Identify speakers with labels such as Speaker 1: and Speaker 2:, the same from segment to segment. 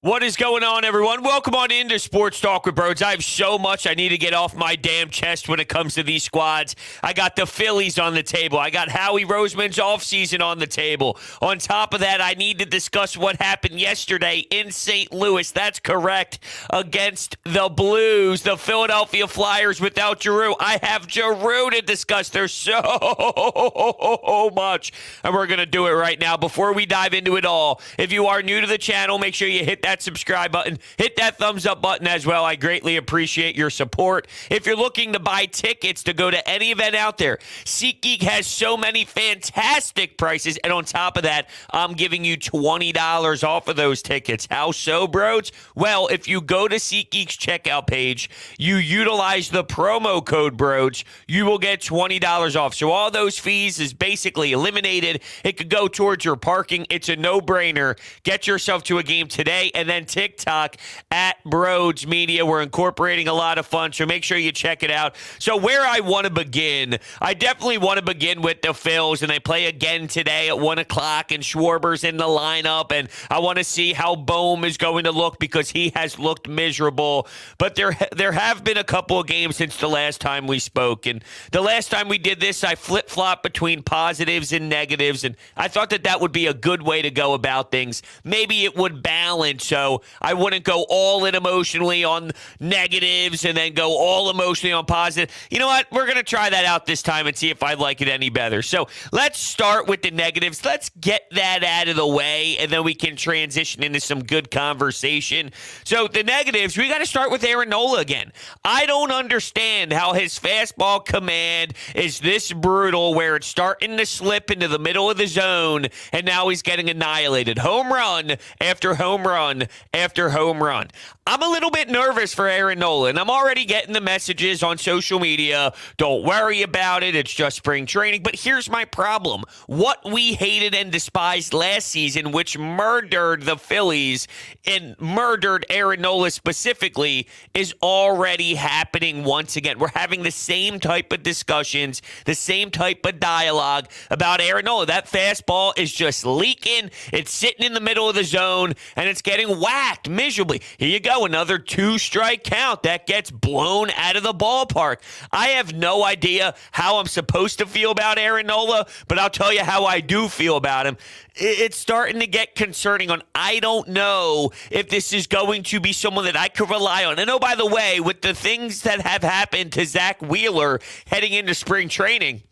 Speaker 1: What is going on, everyone? Welcome on into Sports Talk with Broads. I have so much I need to get off my damn chest when it comes to these squads. I got the Phillies on the table. I got Howie Roseman's offseason on the table. On top of that, I need to discuss what happened yesterday in St. Louis. That's correct. Against the Blues, the Philadelphia Flyers without Giroux. I have Giroux to discuss. There's so much, and we're going to do it right now. Before we dive into it all, if you are new to the channel, make sure you hit that subscribe button, hit that thumbs up button as well. I greatly appreciate your support. If you're looking to buy tickets to go to any event out there, SeatGeek has so many fantastic prices, and on top of that, I'm giving you $20 off of those tickets. How so, bros? Well, if you go to SeatGeek's checkout page, you utilize the promo code BROADS, you will get $20 off. So all those fees is basically eliminated. It could go towards your parking. It's a no-brainer. Get yourself to a game today. And then TikTok at Broads Media. We're incorporating a lot of fun, so make sure you check it out. So where I want to begin, I definitely want to begin with the Phils, and they play again today at 1 o'clock, and Schwarber's in the lineup, and I want to see how Bohm is going to look because he has looked miserable. But there have been a couple of games since the last time we spoke, and the last time we did this, I flip-flopped between positives and negatives, and I thought that would be a good way to go about things. Maybe it would balance, so I wouldn't go all in emotionally on negatives and then go all emotionally on positive. You know what? We're going to try that out this time and see if I like it any better. So let's start with the negatives. Let's get that out of the way, and then we can transition into some good conversation. So the negatives, we got to start with Aaron Nola again. I don't understand how his fastball command is this brutal where it's starting to slip into the middle of the zone, and now he's getting annihilated. Home run after home run after home run. I'm a little bit nervous for Aaron Nola, and I'm already getting the messages on social media. Don't worry about it. It's just spring training. But here's my problem. What we hated and despised last season, which murdered the Phillies and murdered Aaron Nola specifically, is already happening once again. We're having the same type of discussions, the same type of dialogue about Aaron Nola. That fastball is just leaking. It's sitting in the middle of the zone, and it's getting whacked miserably. Here you go, another 2-strike count. That gets blown out of the ballpark. I have no idea how I'm supposed to feel about Aaron Nola, but I'll tell you how I do feel about him. It's starting to get concerning on, I don't know if this is going to be someone that I could rely on. And oh, by the way, with the things that have happened to Zach Wheeler heading into spring training,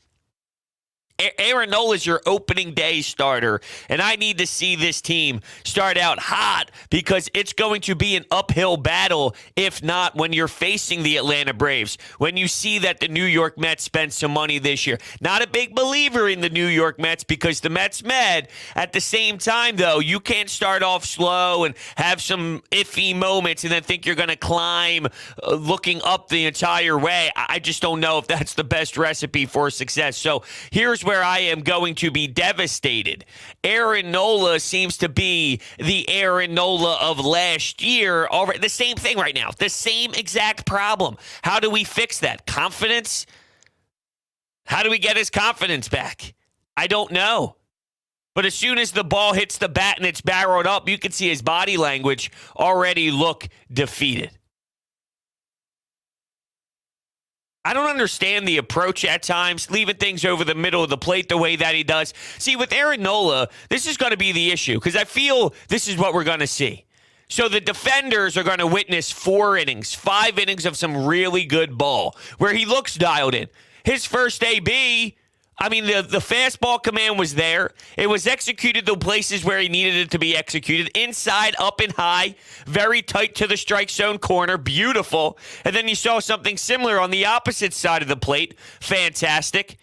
Speaker 1: Aaron Nola is your opening day starter, and I need to see this team start out hot because it's going to be an uphill battle, if not when you're facing the Atlanta Braves. When you see that the New York Mets spent some money this year. Not a big believer in the New York Mets because the Mets med. At the same time, though, you can't start off slow and have some iffy moments and then think you're going to climb looking up the entire way. I just don't know if that's the best recipe for success. So here's where I am going to be devastated. Aaron Nola seems to be the Aaron Nola of last year. Already, the same thing right now. The same exact problem. How do we fix that? Confidence? How do we get his confidence back? I don't know. But as soon as the ball hits the bat and it's barreled up, you can see his body language already look defeated. I don't understand the approach at times, leaving things over the middle of the plate the way that he does. See, with Aaron Nola, this is going to be the issue because I feel this is what we're going to see. So the defenders are going to witness 4 innings, 5 innings of some really good ball where he looks dialed in. His first AB, I mean, the fastball command was there. It was executed the places where he needed it to be executed. Inside, up and high, very tight to the strike zone corner. Beautiful. And then you saw something similar on the opposite side of the plate. Fantastic.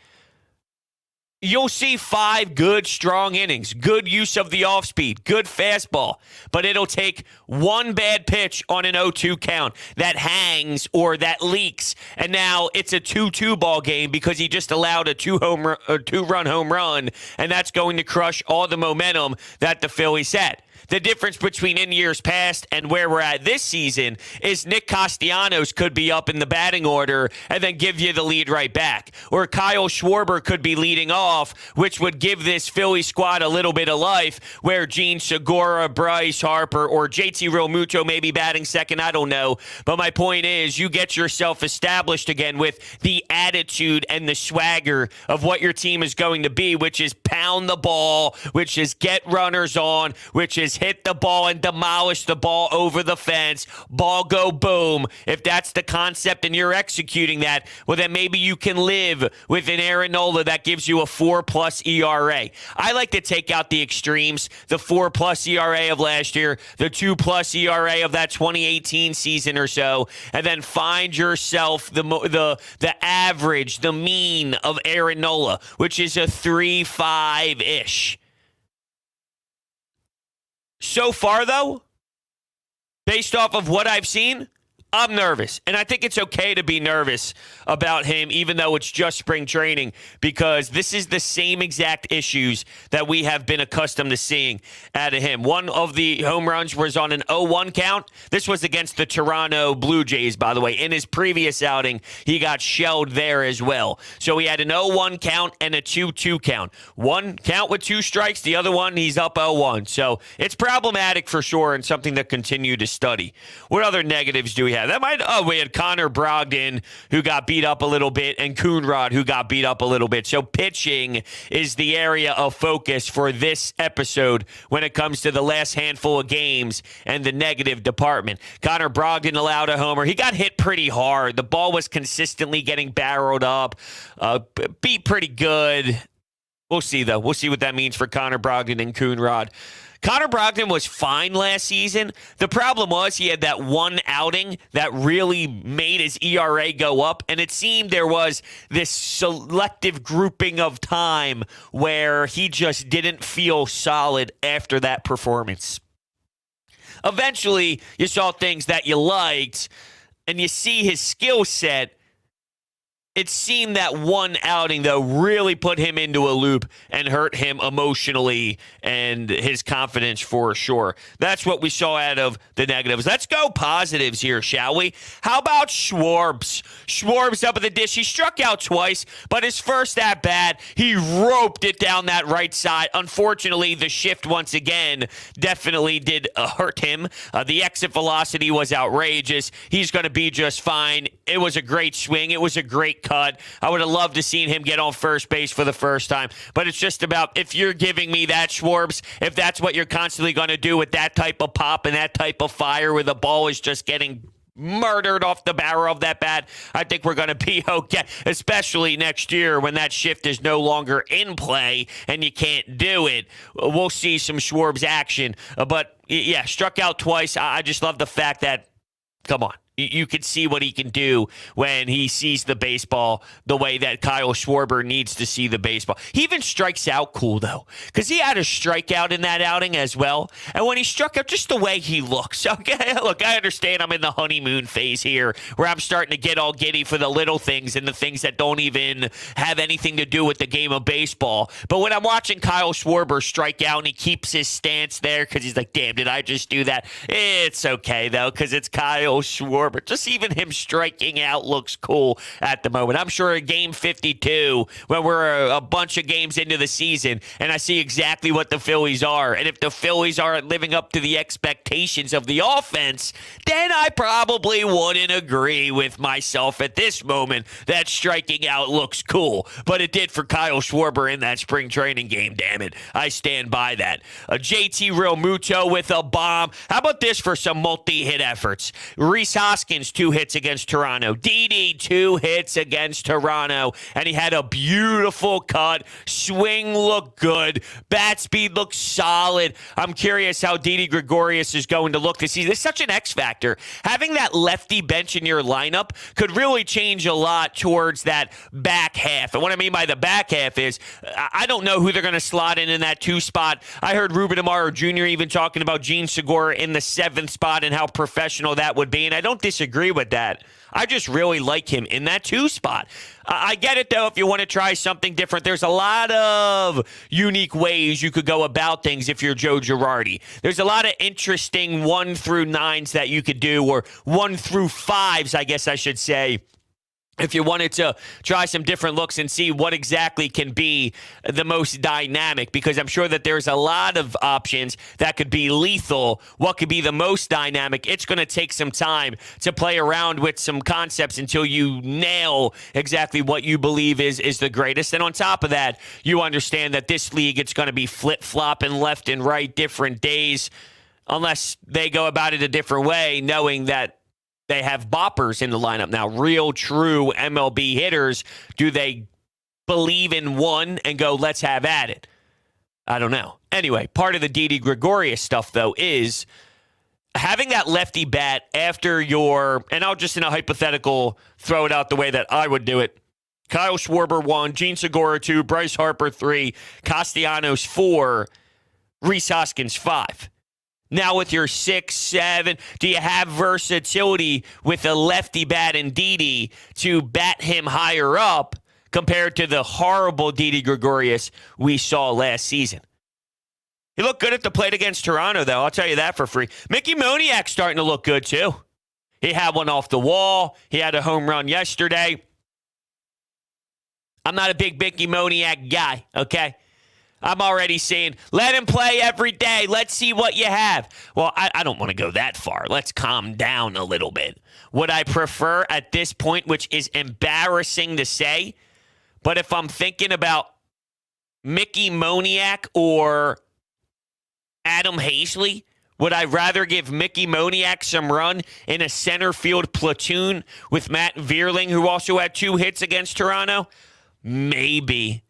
Speaker 1: You'll see 5 good, strong innings, good use of the off-speed, good fastball, but it'll take one bad pitch on an 0-2 count that hangs or that leaks, and now it's a 2-2 ball game because he just allowed a 2-run home run, and that's going to crush all the momentum that the Phillies had. The difference between in years past and where we're at this season is Nick Castellanos could be up in the batting order and then give you the lead right back. Or Kyle Schwarber could be leading off, which would give this Philly squad a little bit of life, where Gene Segura, Bryce Harper, or JT Realmuto may be batting second. I don't know. But my point is, you get yourself established again with the attitude and the swagger of what your team is going to be, which is pound the ball, which is get runners on, which is hit the ball and demolish the ball over the fence, ball go boom. If that's the concept and you're executing that, well, then maybe you can live with an Aaron Nola that gives you a 4+ ERA. I like to take out the extremes, the 4+ ERA of last year, the 2+ ERA of that 2018 season or so, and then find yourself the average, the mean of Aaron Nola, which is a 3.5-ish. So far, though, based off of what I've seen, I'm nervous. And I think it's okay to be nervous about him, even though it's just spring training, because this is the same exact issues that we have been accustomed to seeing out of him. One of the home runs was on an 0-1 count. This was against the Toronto Blue Jays, by the way. In his previous outing, he got shelled there as well. So he had an 0-1 count and a 2-2 count. One count with 2 strikes, the other one, he's up 0-1. So it's problematic for sure and something to continue to study. What other negatives do we have? We had Connor Brogden, who got beat up a little bit, and Coonrod, who got beat up a little bit. So pitching is the area of focus for this episode when it comes to the last handful of games and the negative department. Connor Brogden allowed a homer. He got hit pretty hard. The ball was consistently getting barreled up, beat pretty good. We'll see, though. We'll see what that means for Connor Brogden and Coonrod. Connor Brogden was fine last season. The problem was he had that one outing that really made his ERA go up, and it seemed there was this selective grouping of time where he just didn't feel solid after that performance. Eventually, you saw things that you liked, and you see his skill set. It seemed that one outing, though, really put him into a loop and hurt him emotionally and his confidence for sure. That's what we saw out of the negatives. Let's go positives here, shall we? How about Schwarbs? Schwarbs up at the dish. He struck out twice, but his first at-bat, he roped it down that right side. Unfortunately, the shift once again definitely did hurt him. The exit velocity was outrageous. He's going to be just fine. It was a great swing. It was a great cut. I would have loved to seen him get on first base for the first time. But it's just about, if you're giving me that, Schwarbs, if that's what you're constantly going to do with that type of pop and that type of fire where the ball is just getting murdered off the barrel of that bat, I think we're going to be okay, especially next year when that shift is no longer in play and you can't do it. We'll see some Schwarbs action. But, yeah, struck out twice. I just love the fact that, come on. You can see what he can do when he sees the baseball the way that Kyle Schwarber needs to see the baseball. He even strikes out cool, though, because he had a strikeout in that outing as well. And when he struck out, just the way he looks. Okay, look, I understand I'm in the honeymoon phase here where I'm starting to get all giddy for the little things and the things that don't even have anything to do with the game of baseball. But when I'm watching Kyle Schwarber strike out and he keeps his stance there because he's like, damn, did I just do that? It's okay, though, because it's Kyle Schwarber. But just even him striking out looks cool at the moment. I'm sure in Game 52, when we're a bunch of games into the season, and I see exactly what the Phillies are, and if the Phillies aren't living up to the expectations of the offense, then I probably wouldn't agree with myself at this moment that striking out looks cool. But it did for Kyle Schwarber in that spring training game, damn it. I stand by that. JT Realmuto with a bomb. How about this for some multi-hit efforts? Rhys Hoskins, 2 hits against Toronto. Didi, 2 hits against Toronto. And he had a beautiful cut. Swing looked good. Bat speed looked solid. I'm curious how Didi Gregorius is going to look this season. It's such an X factor. Having that lefty bench in your lineup could really change a lot towards that back half. And what I mean by the back half is, I don't know who they're going to slot in that 2 spot. I heard Ruben Amaro Jr. even talking about Gene Segura in the 7th spot and how professional that would be. And I don't disagree with that. I just really like him in that 2 spot. I get it, though, if you want to try something different. There's a lot of unique ways you could go about things if you're Joe Girardi. There's a lot of interesting 1 through 9s that you could do, or 1 through 5s, I guess I should say, if you wanted to try some different looks and see what exactly can be the most dynamic, because I'm sure that there's a lot of options that could be lethal. What could be the most dynamic? It's going to take some time to play around with some concepts until you nail exactly what you believe is the greatest. And on top of that, you understand that this league, it's going to be flip-flopping left and right different days, unless they go about it a different way, knowing that they have boppers in the lineup now, real, true MLB hitters. Do they believe in one and go, let's have at it? I don't know. Anyway, part of the Didi Gregorius stuff, though, is having that lefty bat after your, and I'll just in a hypothetical throw it out the way that I would do it. Kyle Schwarber 1, Gene Segura 2, Bryce Harper 3, Castellanos 4, Rhys Hoskins 5. Now with your 6, 7, do you have versatility with a lefty bat and Didi to bat him higher up compared to the horrible Didi Gregorius we saw last season? He looked good at the plate against Toronto, though. I'll tell you that for free. Mickey Moniak's starting to look good, too. He had one off the wall. He had a home run yesterday. I'm not a big Mickey Moniak guy, okay? I'm already saying, let him play every day. Let's see what you have. Well, I don't want to go that far. Let's calm down a little bit. Would I prefer at this point, which is embarrassing to say, but if I'm thinking about Mickey Moniak or Adam Hazley, would I rather give Mickey Moniak some run in a center field platoon with Matt Vierling, who also had 2 hits against Toronto? Maybe.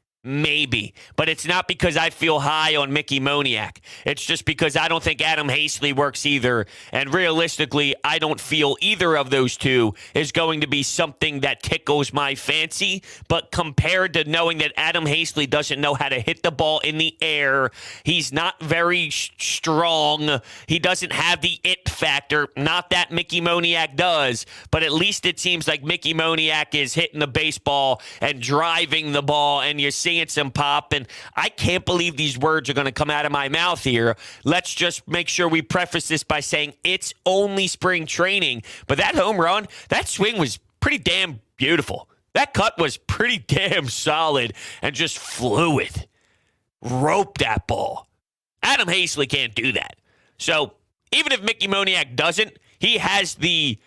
Speaker 1: But it's not because I feel high on Mickey Moniak. It's just because I don't think Adam Hazley works either. And realistically, I don't feel either of those two is going to be something that tickles my fancy. But compared to knowing that Adam Hazley doesn't know how to hit the ball in the air, he's not very strong. He doesn't have the it factor. Not that Mickey Moniak does, but at least it seems like Mickey Moniak is hitting the baseball and driving the ball, and you're seeing some pop, and I can't believe these words are going to come out of my mouth here. Let's just make sure we preface this by saying it's only spring training, but that home run, that swing was pretty damn beautiful. That cut was pretty damn solid and just fluid. Rope that ball. Adam Hazley can't do that. So even if Mickey Moniak doesn't, he has the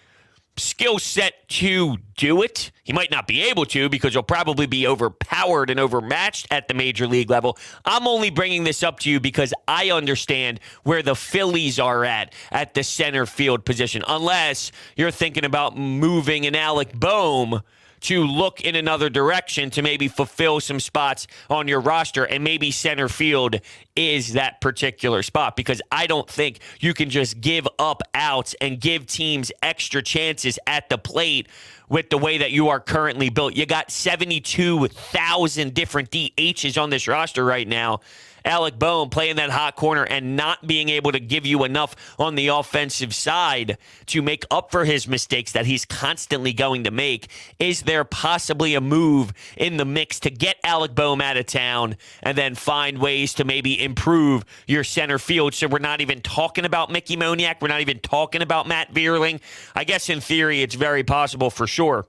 Speaker 1: skill set to do it. He might not be able to because he'll probably be overpowered and overmatched at the major league level. I'm only bringing this up to you because I understand where the Phillies are at the center field position, unless you're thinking about moving an Alec Boehm to look in another direction to maybe fulfill some spots on your roster, and maybe center field is that particular spot, because I don't think you can just give up outs and give teams extra chances at the plate with the way that you are currently built. You got 72,000 different DHs on this roster right now. Alec Boehm playing that hot corner and not being able to give you enough on the offensive side to make up for his mistakes that he's constantly going to make. Is there possibly a move in the mix to get Alec Boehm out of town and then find ways to maybe improve your center field? So we're not even talking about Mickey Moniak. We're not even talking about Matt Vierling. I guess in theory it's very possible for sure,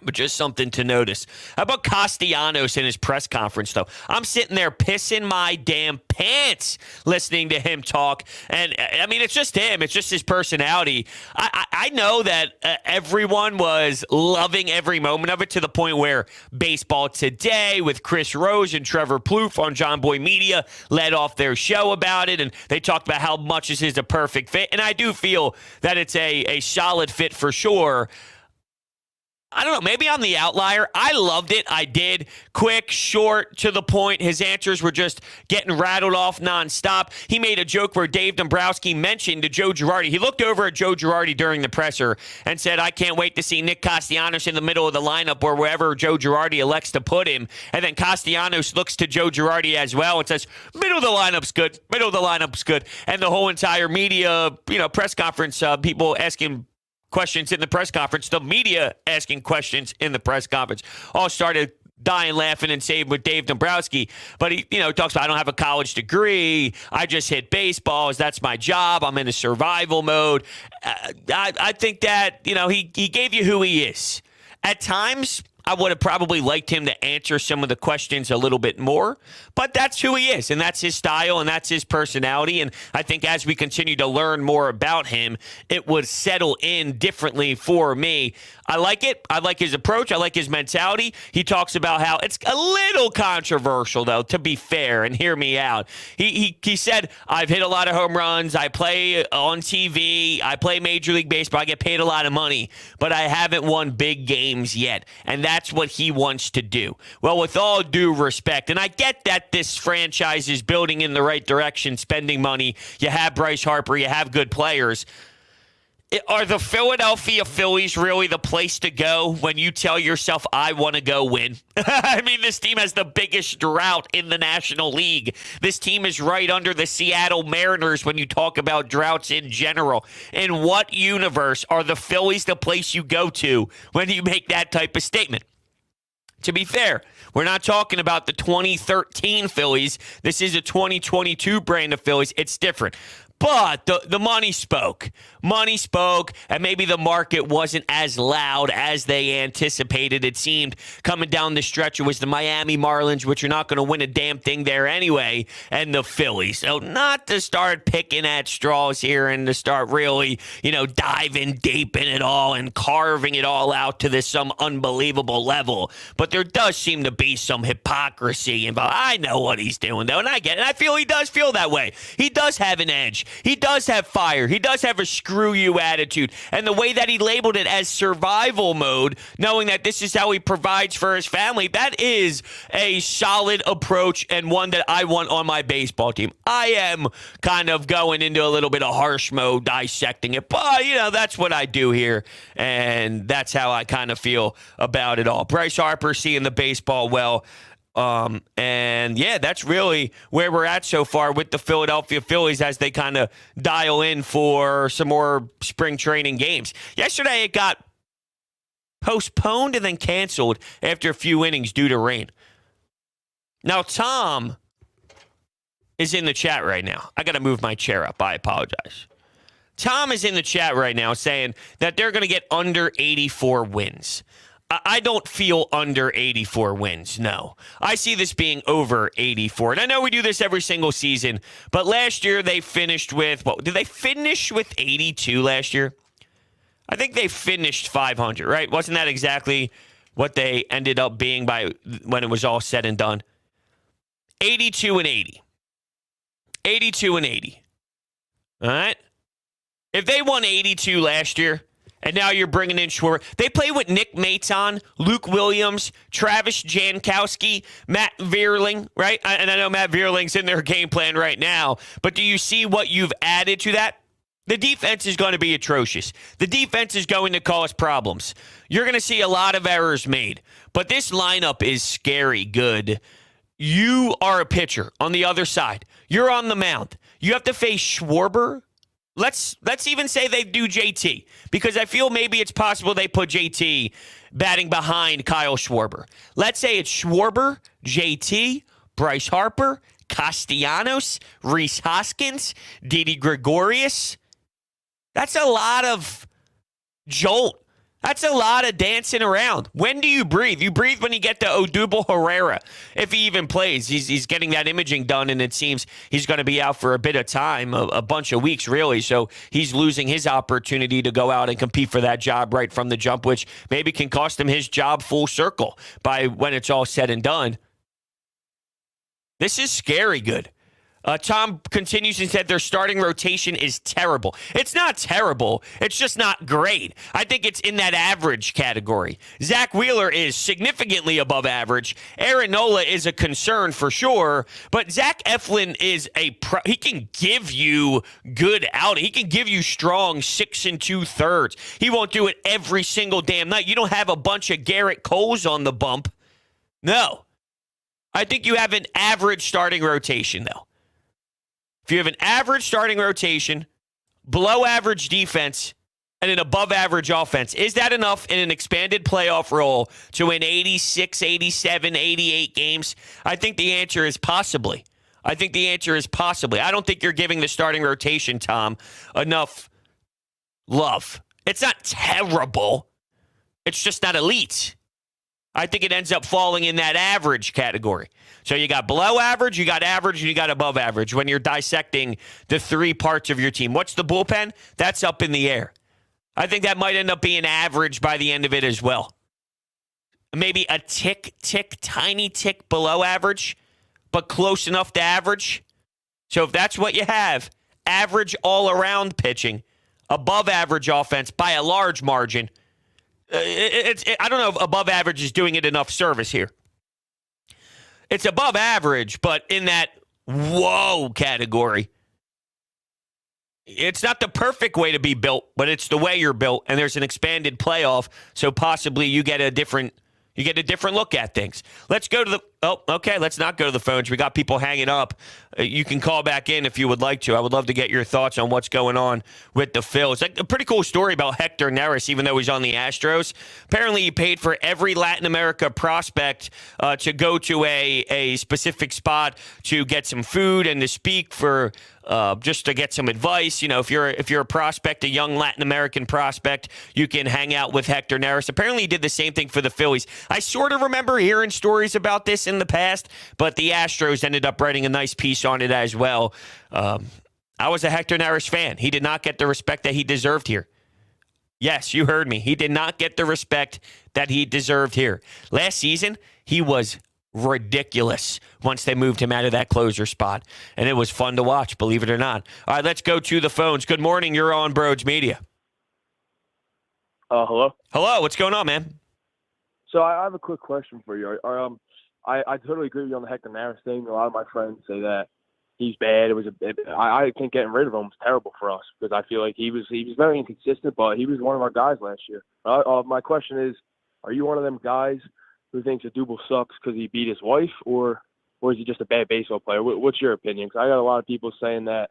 Speaker 1: but just something to notice. How about Castellanos in his press conference, though? I'm sitting there pissing my damn pants listening to him talk. And, I mean, it's just him. It's just his personality. I know that everyone was loving every moment of it, to the point where Baseball Today with Chris Rose and Trevor Plouffe on John Boy Media led off their show about it, and they talked about how much this is a perfect fit. And I do feel that it's a solid fit for sure. I don't know, maybe I'm the outlier. I loved it. I did. Quick, short, to the point. His answers were just getting rattled off nonstop. He made a joke where Dave Dombrowski mentioned to Joe Girardi. He looked over at Joe Girardi during the presser and said, I can't wait to see Nick Castellanos in the middle of the lineup or wherever Joe Girardi elects to put him. And then Castellanos looks to Joe Girardi as well and says, middle of the lineup's good. Middle of the lineup's good. And the whole entire media, press conference, people asking questions in the press conference. The media asking questions in the press conference. All started dying laughing and saying with Dave Dombrowski. But he, talks about, I don't have a college degree. I just hit baseballs. That's my job. I'm in a survival mode. I think that, he gave you who he is. At times, I would have probably liked him to answer some of the questions a little bit more, but that's who he is, and that's his style, and that's his personality, and I think as we continue to learn more about him, it would settle in differently for me. I like it. I like his approach. I like his mentality. He talks about how it's a little controversial, though, to be fair, and hear me out. He said, I've hit a lot of home runs. I play on TV. I play Major League Baseball. I get paid a lot of money, but I haven't won big games yet, and that's what he wants to do. Well, with all due respect, and I get that this franchise is building in the right direction, spending money. You have Bryce Harper. You have good players. Are the Philadelphia Phillies really the place to go when you tell yourself, I want to go win? I mean, this team has the biggest drought in the National League. This team is right under the Seattle Mariners when you talk about droughts in general. In what universe are the Phillies the place you go to when you make that type of statement? To be fair, we're not talking about the 2013 Phillies. This is a 2022 brand of Phillies. It's different. But the money spoke. Money spoke, and maybe the market wasn't as loud as they anticipated. It seemed coming down the stretch, it was the Miami Marlins, which are not going to win a damn thing there anyway, and the Phillies. So not to start picking at straws here and to start really, diving deep in it all and carving it all out to this some unbelievable level. But there does seem to be some hypocrisy involved. I know what he's doing, though, and I get it. I feel he does feel that way. He does have an edge. He does have fire. He does have a screw you attitude. And the way that he labeled it as survival mode, knowing that this is how he provides for his family, that is a solid approach and one that I want on my baseball team. I am kind of going into a little bit of harsh mode, dissecting it. But, that's what I do here. And that's how I kind of feel about it all. Bryce Harper seeing the baseball well. And yeah, that's really where we're at so far with the Philadelphia Phillies as they kind of dial in for some more spring training games. Yesterday, it got postponed and then canceled after a few innings due to rain. Now, Tom is in the chat right now. I got to move my chair up. I apologize. Tom is in the chat right now saying that they're going to get under 84 wins. I don't feel under 84 wins, no. I see this being over 84. And I know we do this every single season, but last year they finished with, did they finish with 82 last year? I think they finished 500, right? Wasn't that exactly what they ended up being by when it was all said and done? 82 and 80. 82 and 80. All right? If they won 82 last year, and now you're bringing in Schwarber. They play with Nick Maton, Luke Williams, Travis Jankowski, Matt Vierling, right? And I know Matt Vierling's in their game plan right now, but do you see what you've added to that? The defense is going to be atrocious. The defense is going to cause problems. You're going to see a lot of errors made, but this lineup is scary good. You are a pitcher on the other side. You're on the mound. You have to face Schwarber. Let's even say they do JT, because I feel maybe it's possible they put JT batting behind Kyle Schwarber. Let's say it's Schwarber, JT, Bryce Harper, Castellanos, Rhys Hoskins, Didi Gregorius. That's a lot of jolt. That's a lot of dancing around. When do you breathe? You breathe when you get to Odubel Herrera. If he even plays, he's getting that imaging done, and it seems he's going to be out for a bit of time, a bunch of weeks, really. So he's losing his opportunity to go out and compete for that job right from the jump, which maybe can cost him his job full circle by when it's all said and done. This is scary good. Tom continues and said their starting rotation is terrible. It's not terrible. It's just not great. I think it's in that average category. Zach Wheeler is significantly above average. Aaron Nola is a concern for sure, but Zach Eflin is he can give you good outing. He can give you strong 6 2/3. He won't do it every single damn night. You don't have a bunch of Garrett Coles on the bump. No. I think you have an average starting rotation, though. If you have an average starting rotation, below average defense, and an above-average offense. Is that enough in an expanded playoff role to win 86, 87, 88 games? I think the answer is possibly. I don't think you're giving the starting rotation, Tom, enough love. It's not terrible. It's just not elite. I think it ends up falling in that average category. So you got below average, you got average, and you got above average when you're dissecting the three parts of your team. What's the bullpen? That's up in the air. I think that might end up being average by the end of it as well. Maybe a tiny tick below average, but close enough to average. So if that's what you have, average all-around pitching, above average offense by a large margin, I don't know if above average is doing it enough service here. It's above average, but in that whoa category. It's not the perfect way to be built, but it's the way you're built, and there's an expanded playoff, so possibly you get a different look at things. Let's go to the let's not go to the phones. We got people hanging up. You can call back in if you would like to. I would love to get your thoughts on what's going on with the Phils. Like a pretty cool story about Hector Neris, even though he's on the Astros. Apparently, he paid for every Latin America prospect to go to a specific spot to get some food and to speak for just to get some advice. You know, if you're a prospect, a young Latin American prospect, you can hang out with Hector Neris. Apparently, he did the same thing for the Phillies. I sort of remember hearing stories about this in the past, but the Astros ended up writing a nice piece on it as well. I was a Hector Neris fan. He did not get the respect that he deserved here. Yes, you heard me. He did not get the respect that he deserved here. Last season, he was ridiculous once they moved him out of that closer spot, and it was fun to watch, believe it or not. All right, let's go to the phones. Good morning. You're on Broads Media.
Speaker 2: Hello?
Speaker 1: Hello. What's going on, man?
Speaker 2: So I have a quick question for you. I totally agree with you on the Hector Neris thing. A lot of my friends say that he's bad. I think getting rid of him was terrible for us because I feel like he was very inconsistent, but he was one of our guys last year. My question is, are you one of them guys who thinks Odubel sucks because he beat his wife, or is he just a bad baseball player? What's your opinion? Because I got a lot of people saying that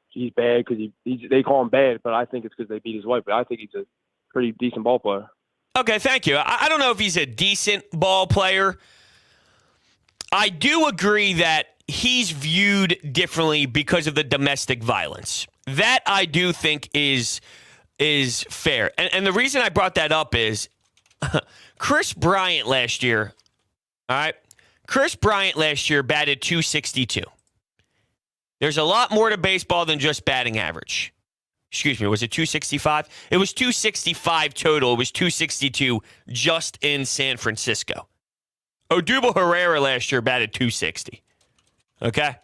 Speaker 2: he's bad because they call him bad, but I think it's because they beat his wife. But I think he's a pretty decent ball player.
Speaker 1: Okay, thank you. I don't know if he's a decent ball player. I do agree that he's viewed differently because of the domestic violence. That I do think is fair. And the reason I brought that up is Chris Bryant last year, all right? Chris Bryant last year batted .262. There's a lot more to baseball than just batting average. Excuse me, was it 265? It was 265 total. It was 262 just in San Francisco. Odubel Herrera last year batted .260. Okay?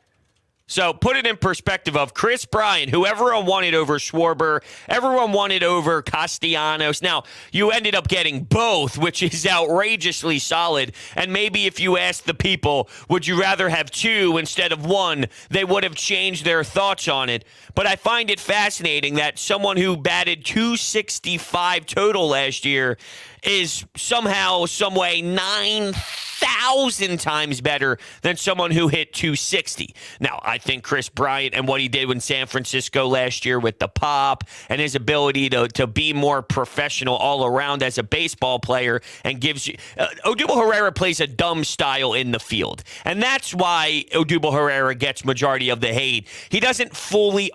Speaker 1: So put it in perspective of Chris Bryant, who everyone wanted over Schwarber, everyone wanted over Castellanos. Now, you ended up getting both, which is outrageously solid. And maybe if you asked the people, would you rather have two instead of one, they would have changed their thoughts on it. But I find it fascinating that someone who batted .265 total last year is somehow, some way, 9,000 times better than someone who hit .260. Now, I think Chris Bryant and what he did in San Francisco last year with the pop and his ability to be more professional all around as a baseball player and gives you... Odubel Herrera plays a dumb style in the field, and that's why Odubel Herrera gets majority of the hate. He doesn't fully...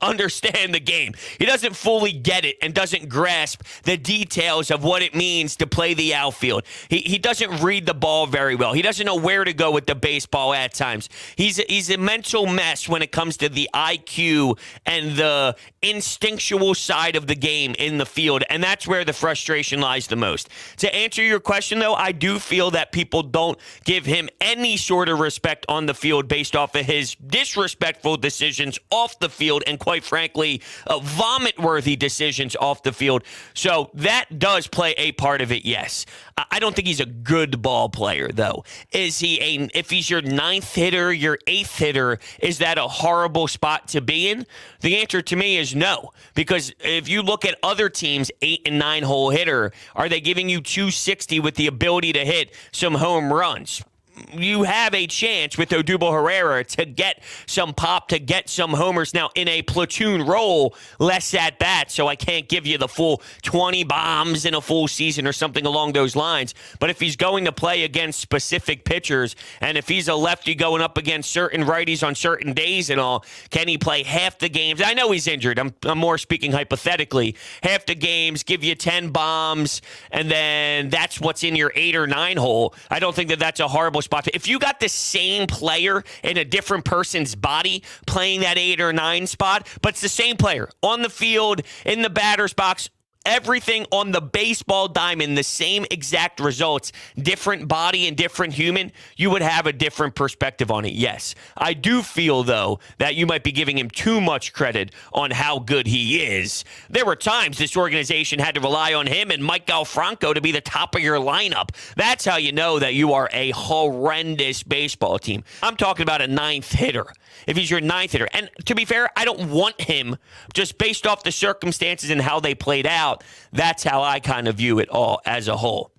Speaker 1: understand the game. He doesn't fully get it and doesn't grasp the details of what it means to play the outfield. He doesn't read the ball very well. He doesn't know where to go with the baseball at times. He's a mental mess when it comes to the IQ and the instinctual side of the game in the field, and that's where the frustration lies the most. To answer your question, though, I do feel that people don't give him any sort of respect on the field based off of his disrespectful decisions off the field and, quite frankly, vomit-worthy decisions off the field. So that does play a part of it, yes. I don't think he's a good ball player, though. Is he if he's your ninth hitter, your eighth hitter, is that a horrible spot to be in? The answer to me is no, because if you look at other teams' 8 and 9 hole hitter, are they giving you 260 with the ability to hit some home runs? you have a chance with Odubel Herrera to get some pop, to get some homers. Now, in a platoon role, less at bat, so I can't give you the full 20 bombs in a full season or something along those lines. But if he's going to play against specific pitchers, and if he's a lefty going up against certain righties on certain days and all, can he play half the games? I know he's injured. I'm more speaking hypothetically. Half the games, give you 10 bombs, and then that's what's in your 8 or 9 hole. I don't think that that's a horrible spot. If you got the same player in a different person's body playing that 8 or 9 spot, but it's the same player on the field, in the batter's box, everything on the baseball diamond, the same exact results, different body and different human, you would have a different perspective on it. Yes, I do feel, though, that you might be giving him too much credit on how good he is. There were times this organization had to rely on him and Mike Galfranco to be the top of your lineup. That's how you know that you are a horrendous baseball team. I'm talking about a 9th hitter. If he's your 9th hitter. And to be fair, I don't want him just based off the circumstances and how they played out. That's how I kind of view it all as a whole.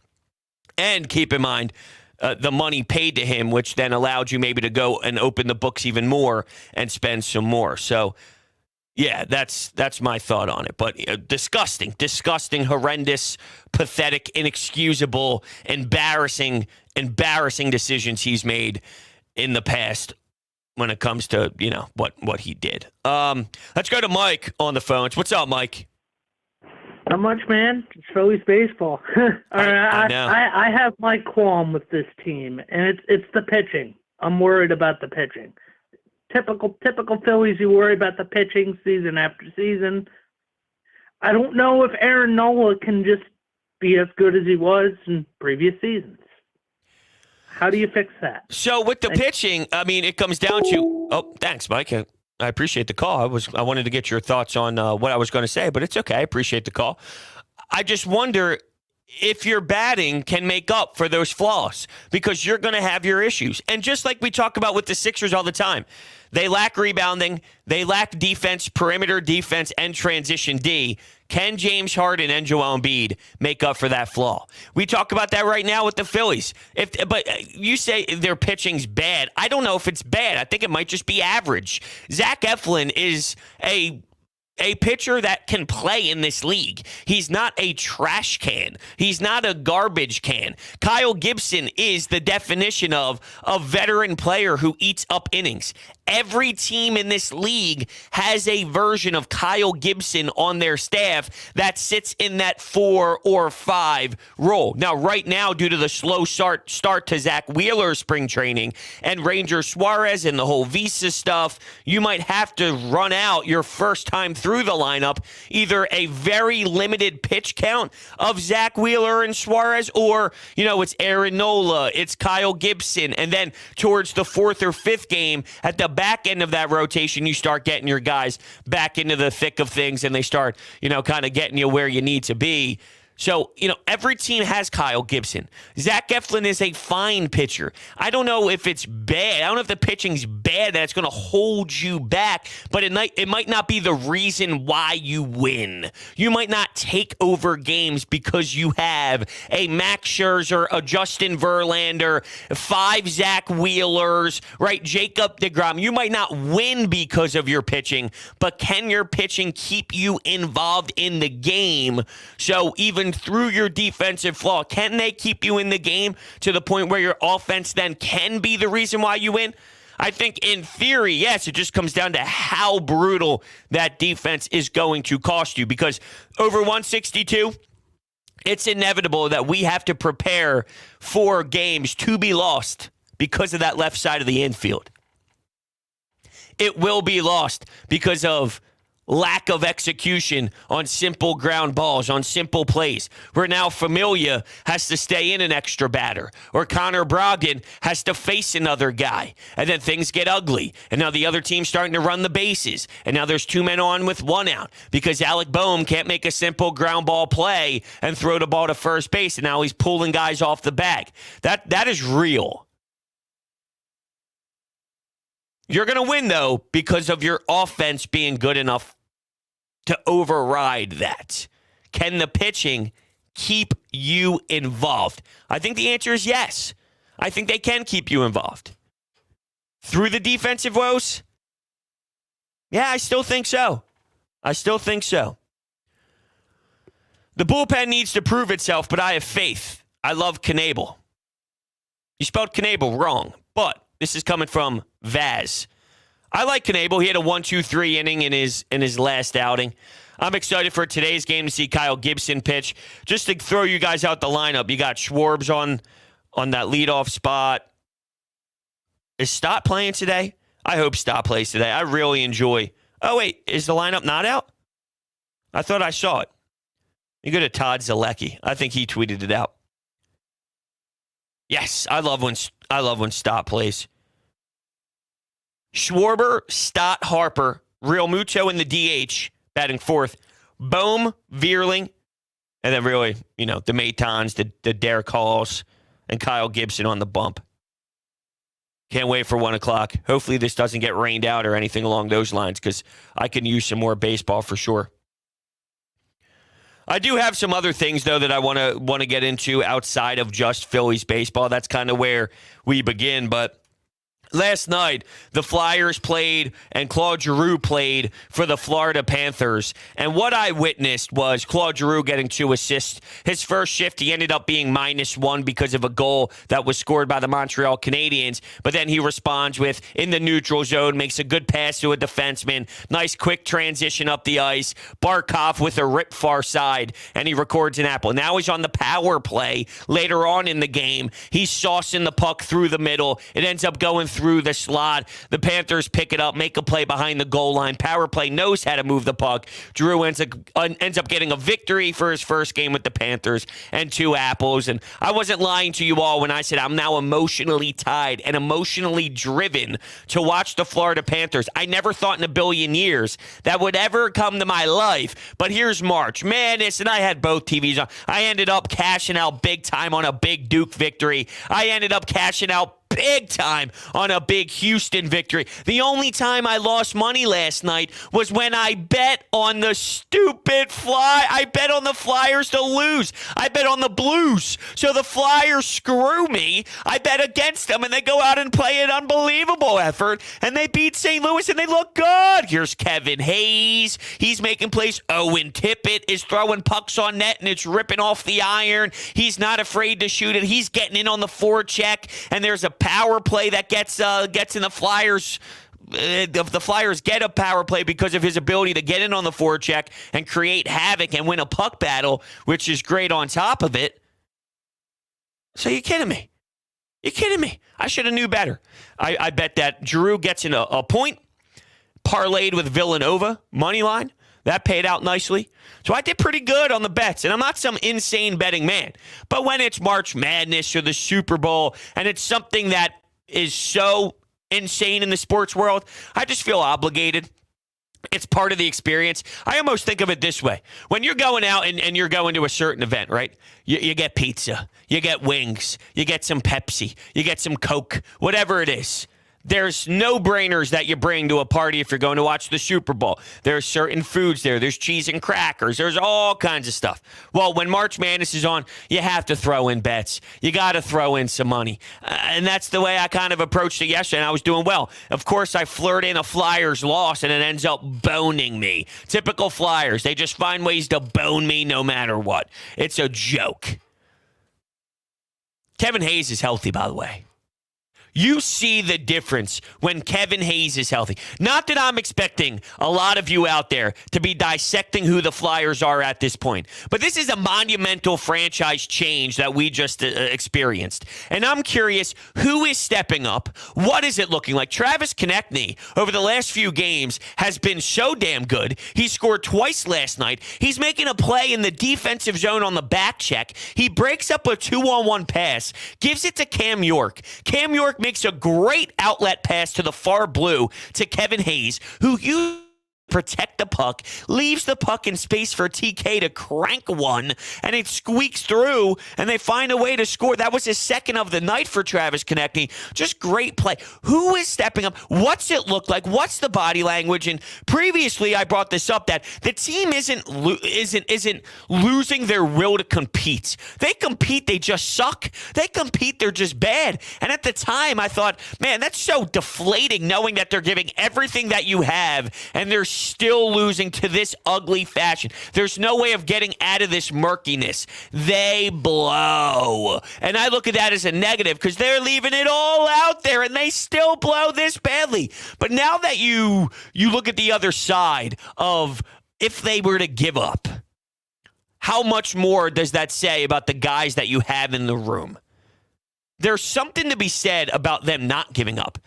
Speaker 1: And keep in mind the money paid to him, which then allowed you maybe to go and open the books even more and spend some more. So, yeah, that's my thought on it. But disgusting, horrendous, pathetic, inexcusable, embarrassing decisions he's made in the past when it comes to, what he did. Let's go to Mike on the phones. What's up, Mike?
Speaker 3: Not much, man. It's Phillies baseball.
Speaker 1: I know.
Speaker 3: I have my qualm with this team, and it's the pitching. I'm worried about the pitching. Typical Phillies, you worry about the pitching season after season. I don't know if Aaron Nola can just be as good as he was in previous seasons. How do you fix that?
Speaker 1: So with the pitching, I mean, it comes down to. Oh, thanks, Mike. I appreciate the call. I wanted to get your thoughts on what I was going to say, but it's okay. I appreciate the call. I just wonder if your batting can make up for those flaws, because you're going to have your issues. And just like we talk about with the Sixers all the time, they lack rebounding, they lack defense, perimeter defense, and transition D. Can James Harden and Joel Embiid make up for that flaw? We talk about that right now with the Phillies. But you say their pitching's bad. I don't know if it's bad. I think it might just be average. Zach Eflin is a pitcher that can play in this league. He's not a trash can. He's not a garbage can. Kyle Gibson is the definition of a veteran player who eats up innings. Every team in this league has a version of Kyle Gibson on their staff that sits in that 4 or 5 role. Now, right now, due to the slow start to Zach Wheeler's spring training and Ranger Suarez and the whole visa stuff, you might have to run out your first time through the lineup either a very limited pitch count of Zach Wheeler and Suarez, or, it's Aaron Nola, it's Kyle Gibson, and then towards the 4th or 5th game at the back end of that rotation, you start getting your guys back into the thick of things, and they start, kind of getting you where you need to be. So, every team has Kyle Gibson. Zach Eflin is a fine pitcher. I don't know if it's bad. I don't know if the pitching's bad, that it's going to hold you back, but it might not be the reason why you win. You might not take over games because you have a Max Scherzer, a Justin Verlander, 5 Zach Wheelers, right? Jacob deGrom. You might not win because of your pitching, but can your pitching keep you involved in the game? So even through your defensive flaw, can they keep you in the game to the point where your offense then can be the reason why you win? I think in theory, yes, it just comes down to how brutal that defense is going to cost you, because over 162, it's inevitable that we have to prepare for games to be lost because of that left side of the infield. It will be lost because of lack of execution on simple ground balls, on simple plays, where now Familia has to stay in an extra batter, or Connor Brogden has to face another guy, and then things get ugly, and now the other team's starting to run the bases, and now there's 2 men on with 1 out because Alec Boehm can't make a simple ground ball play and throw the ball to first base, and now he's pulling guys off the bag. That is real. You're going to win, though, because of your offense being good enough to override that. Can the pitching keep you involved? I think the answer is yes. I think they can keep you involved. Through the defensive woes? Yeah, I still think so. The bullpen needs to prove itself, but I have faith. I love Knebel. You spelled Knebel wrong, but this is coming from Vaz. I like Knebel. He had a 1-2-3 inning in his last outing. I'm excited for today's game to see Kyle Gibson pitch. Just to throw you guys out the lineup, you got Schwarb's on that leadoff spot. Is Stott playing today? I hope Stott plays today. I really enjoy. Oh, wait. Is the lineup not out? I thought I saw it. You go to Todd Zalecki. I think he tweeted it out. Yes, I love when Stott plays. Schwarber, Stott, Harper, Real Muto in the DH, batting fourth. Bohm, Vierling, and then really, the Matons, the Derek Halls, and Kyle Gibson on the bump. Can't wait for 1 o'clock. Hopefully this doesn't get rained out or anything along those lines because I can use some more baseball for sure. I do have some other things, though, that I want to get into outside of just Phillies baseball. That's kind of where we begin, but last night, the Flyers played and Claude Giroux played for the Florida Panthers. And what I witnessed was Claude Giroux getting 2 assists. His first shift, he ended up being -1 because of a goal that was scored by the Montreal Canadiens. But then he responds with, in the neutral zone, makes a good pass to a defenseman. Nice quick transition up the ice. Barkov with a rip far side, and he records an apple. Now he's on the power play later on in the game. He's saucing the puck through the middle. It ends up going through the slot. The Panthers pick it up, make a play behind the goal line. Power play knows how to move the puck. Giroux ends up getting a victory for his first game with the Panthers and 2 apples. And I wasn't lying to you all when I said I'm now emotionally tied and emotionally driven to watch the Florida Panthers. I never thought in a billion years that would ever come to my life. But here's March Madness, and I had both TVs on. I ended up cashing out big time on a big Duke victory. I ended up cashing out big time on a big Houston victory. The only time I lost money last night was when I bet on the stupid I bet on the Flyers to lose. I bet on the Blues. So the Flyers screw me. I bet against them, and they go out and play an unbelievable effort, and they beat St. Louis, and they look good. Here's Kevin Hayes. He's making plays. Owen Tippett is throwing pucks on net, and it's ripping off the iron. He's not afraid to shoot it. He's getting in on the forecheck, and there's a power play that gets in the Flyers. The Flyers get a power play because of his ability to get in on the forecheck and create havoc and win a puck battle, which is great on top of it. So you're kidding me? I should have knew better. I bet that Giroux gets in a point, parlayed with Villanova, money line. That paid out nicely. So I did pretty good on the bets, and I'm not some insane betting man. But when it's March Madness or the Super Bowl, and it's something that is so insane in the sports world, I just feel obligated. It's part of the experience. I almost think of it this way. When you're going out and you're going to a certain event, right? You get pizza, you get wings, you get some Pepsi, you get some Coke, whatever it is. There's no-brainers that you bring to a party if you're going to watch the Super Bowl. There's certain foods there. There's cheese and crackers. There's all kinds of stuff. Well, when March Madness is on, you have to throw in bets. You got to throw in some money. And that's the way I kind of approached it yesterday, and I was doing well. Of course, I flirt in a Flyers loss, and it ends up boning me. Typical Flyers. They just find ways to bone me no matter what. It's a joke. Kevin Hayes is healthy, by the way. You see the difference when Kevin Hayes is healthy. Not that I'm expecting a lot of you out there to be dissecting who the Flyers are at this point, but this is a monumental franchise change that we just experienced. And I'm curious, who is stepping up? What is it looking like? Travis Konechny, over the last few games, has been so damn good. He scored twice last night. He's making a play in the defensive zone on the back check. He breaks up a 2-on-1 pass, gives it to Cam York. Cam York makes a great outlet pass to the far blue to Kevin Hayes, who protect the puck, leaves the puck in space for TK to crank one, and it squeaks through, and they find a way to score. That was his second of the night for Travis Konechny. Just great play. Who is stepping up? What's it look like? What's the body language? And previously, I brought this up that the team isn't losing their will to compete. They compete, they just suck. They compete, they're just bad. And at the time, I thought, man, that's so deflating knowing that they're giving everything that you have, and they're still losing to this ugly fashion. There's no way of getting out of this murkiness. They blow. And I look at that as a negative because they're leaving it all out there and they still blow this badly. But now that you look at the other side of if they were to give up, how much more does that say about the guys that you have in the room? There's something to be said about them not giving up.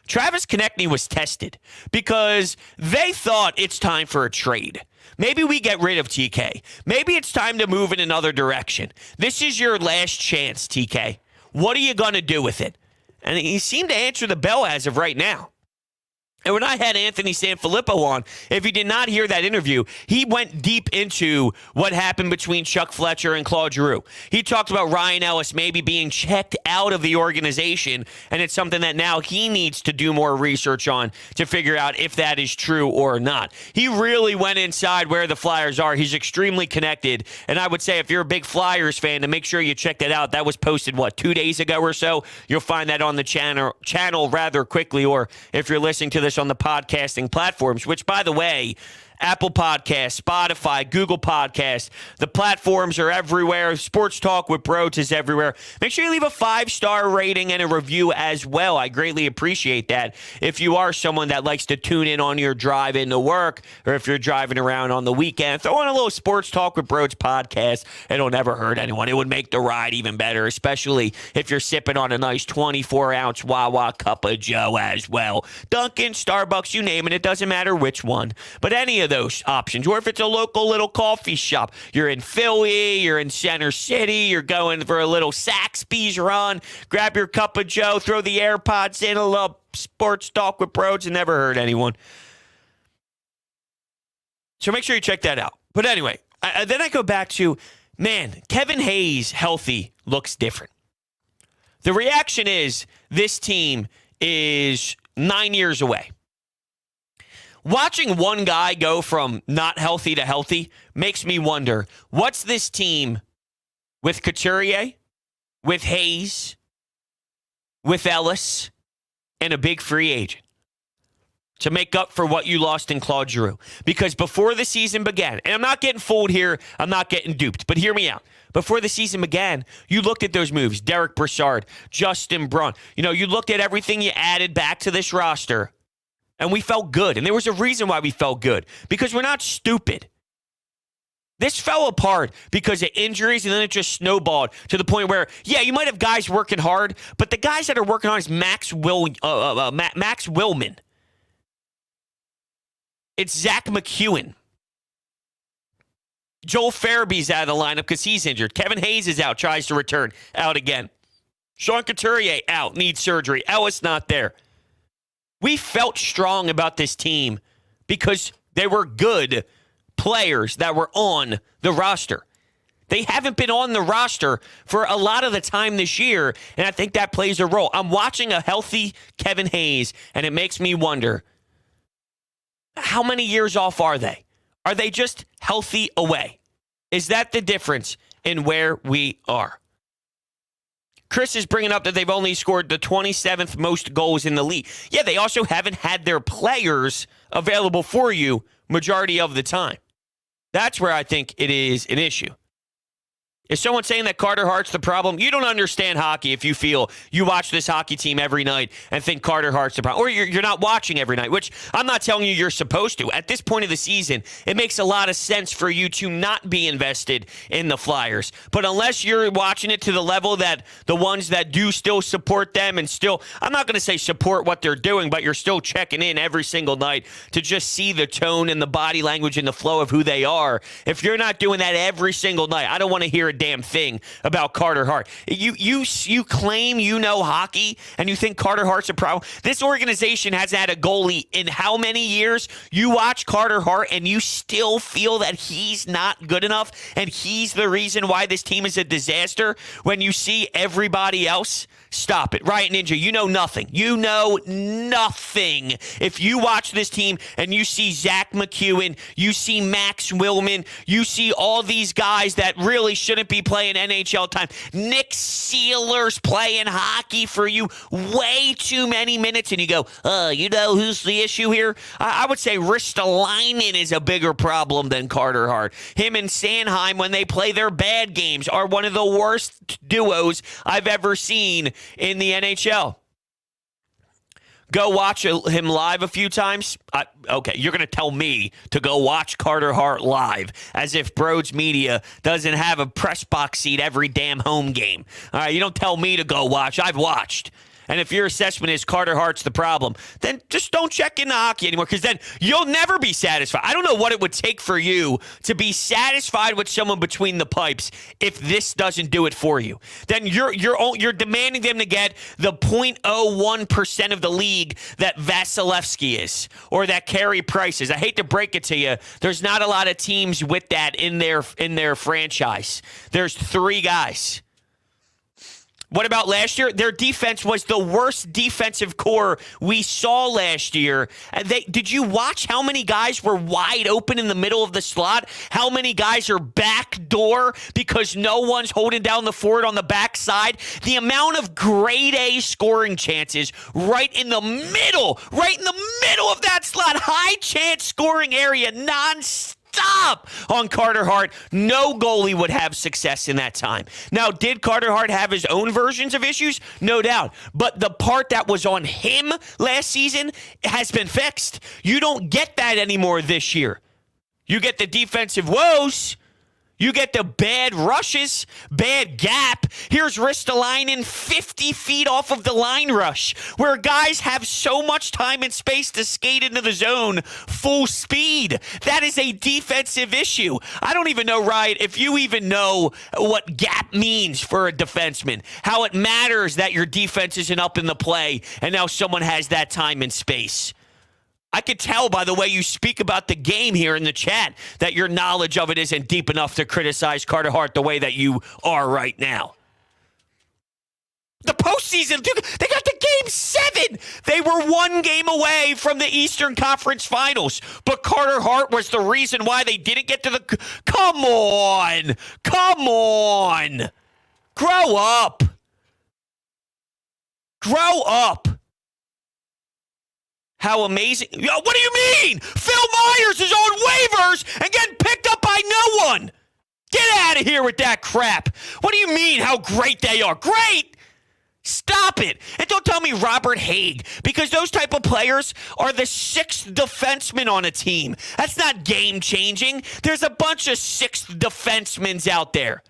Speaker 1: Travis Konechny was tested because they thought it's time for a trade. Maybe we get rid of TK. Maybe it's time to move in another direction. This is your last chance, TK. What are you going to do with it? And he seemed to answer the bell as of right now. And when I had Anthony Sanfilippo on, if you did not hear that interview, he went deep into what happened between Chuck Fletcher and Claude Giroux. He talked about Ryan Ellis maybe being checked out of the organization, and it's something that now he needs to do more research on to figure out if that is true or not. He really went inside where the Flyers are. He's extremely connected, and I would say if you're a big Flyers fan, to make sure you check that out. That was posted, 2 days ago or so? You'll find that on the channel rather quickly, or if you're listening to this on the podcasting platforms, which, by the way, Apple Podcasts, Spotify, Google Podcasts. The platforms are everywhere. Sports Talk with Bros is everywhere. Make sure you leave a 5-star rating and a review as well. I greatly appreciate that. If you are someone that likes to tune in on your drive into work, or if you're driving around on the weekend, throw in a little Sports Talk with Bros podcast. It'll never hurt anyone. It would make the ride even better, especially if you're sipping on a nice 24-ounce Wawa cup of Joe as well. Dunkin', Starbucks, you name it. It doesn't matter which one. But any of those options, or if it's a local little coffee shop, you're in Philly, you're in Center City, you're going for a little Saxby's run, grab your cup of Joe, throw the AirPods in, a little Sports Talk with Bros, and never hurt anyone. So make sure you check that out. But anyway, then I go back to, man, Kevin Hayes healthy looks different. The reaction is this team is 9 years away. Watching one guy go from not healthy to healthy makes me wonder, what's this team with Couturier, with Hayes, with Ellis, and a big free agent to make up for what you lost in Claude Giroux? Because before the season began, and I'm not getting fooled here, I'm not getting duped, but hear me out. Before the season began, you looked at those moves, Derek Brassard, Justin Braun. You looked at everything you added back to this roster, and we felt good. And there was a reason why we felt good, because we're not stupid. This fell apart because of injuries, and then it just snowballed to the point where, yeah, you might have guys working hard, but the guys that are working hard is Max Willman. It's Zach McEwen. Joel Farabee's out of the lineup because he's injured. Kevin Hayes is out, tries to return, out again. Sean Couturier out, needs surgery. Ellis not there. We felt strong about this team because they were good players that were on the roster. They haven't been on the roster for a lot of the time this year, and I think that plays a role. I'm watching a healthy Kevin Hayes, and it makes me wonder, how many years off are they? Are they just healthy away? Is that the difference in where we are? Chris is bringing up that they've only scored the 27th most goals in the league. Yeah, they also haven't had their players available for you majority of the time. That's where I think it is an issue. Is someone saying that Carter Hart's the problem? You don't understand hockey if you feel you watch this hockey team every night and think Carter Hart's the problem. Or you're not watching every night, which I'm not telling you you're supposed to. At this point of the season, it makes a lot of sense for you to not be invested in the Flyers. But unless you're watching it to the level that the ones that do still support them and still, I'm not going to say support what they're doing, but you're still checking in every single night to just see the tone and the body language and the flow of who they are. If you're not doing that every single night, I don't want to hear a damn thing about Carter Hart. You claim you know hockey and you think Carter Hart's a problem. This organization hasn't had a goalie in how many years? You watch Carter Hart and you still feel that he's not good enough and he's the reason why this team is a disaster when you see everybody else? Stop it. Riot Ninja, you know nothing. You know nothing. If you watch this team and you see Zach McEwen, you see Max Willman, you see all these guys that really shouldn't be playing NHL time. Nick Sealer's playing hockey for you way too many minutes, and you go, you know who's the issue here? I would say Ristolainen is a bigger problem than Carter Hart. Him and Sanheim, when they play their bad games, are one of the worst duos I've ever seen in the NHL. Go watch him live a few times. Okay, you're going to tell me to go watch Carter Hart live as if Broads Media doesn't have a press box seat every damn home game. All right, you don't tell me to go watch. I've watched. And if your assessment is Carter Hart's the problem, then just don't check into hockey anymore, because then you'll never be satisfied. I don't know what it would take for you to be satisfied with someone between the pipes if this doesn't do it for you. Then you're demanding them to get the 0.01% of the league that Vasilevsky is or that Carey Price is. I hate to break it to you. There's not a lot of teams with that in their franchise. There's 3 guys. What about last year? Their defense was the worst defensive core we saw last year. Did you watch how many guys were wide open in the middle of the slot? How many guys are backdoor because no one's holding down the forward on the backside? The amount of grade A scoring chances right in the middle of that slot, high chance scoring area, non-stop on Carter Hart. No goalie would have success in that time. Now, did Carter Hart have his own versions of issues? No doubt. But the part that was on him last season has been fixed. You don't get that anymore this year. You get the defensive woes. You get the bad rushes, bad gap. Here's Ristolainen 50 feet off of the line rush, where guys have so much time and space to skate into the zone full speed. That is a defensive issue. I don't even know, Riot, if you even know what gap means for a defenseman, how it matters that your defense isn't up in the play and now someone has that time and space. I could tell by the way you speak about the game here in the chat that your knowledge of it isn't deep enough to criticize Carter Hart the way that you are right now. The postseason, they got the game 7. They were 1 game away from the Eastern Conference Finals, but Carter Hart was the reason why they didn't get to the... Come on! Grow up! How amazing. Yo, what do you mean? Phil Myers is on waivers and getting picked up by no one. Get out of here with that crap. What do you mean how great they are? Great. Stop it. And don't tell me Robert Haig, because those type of players are the 6th defenseman on a team. That's not game-changing. There's a bunch of 6th defensemen out there.